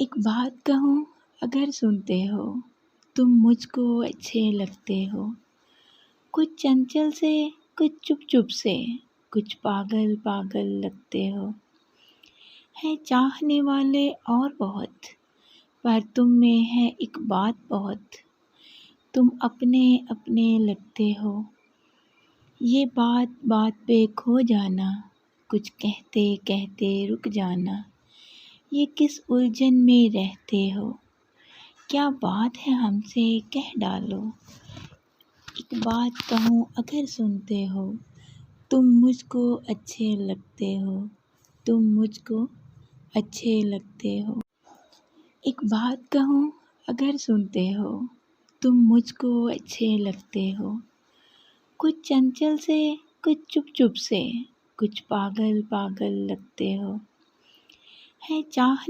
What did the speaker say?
एक बात कहूँ अगर सुनते हो, तुम मुझको अच्छे लगते हो। कुछ चंचल से, कुछ चुप चुप से, कुछ पागल पागल लगते हो। है चाहने वाले और बहुत, पर तुम में है एक बात बहुत। तुम अपने अपने लगते हो। ये बात बात पे खो जाना, कुछ कहते कहते रुक जाना। ये किस उलझन में रहते हो, क्या बात है हमसे कह डालो। एक बात कहूँ अगर सुनते हो, तुम मुझको अच्छे लगते हो। तुम मुझको अच्छे लगते हो। एक बात कहूँ अगर सुनते हो, तुम मुझको अच्छे लगते हो। कुछ चंचल से, कुछ चुप चुप से, कुछ पागल पागल लगते हो। है चाह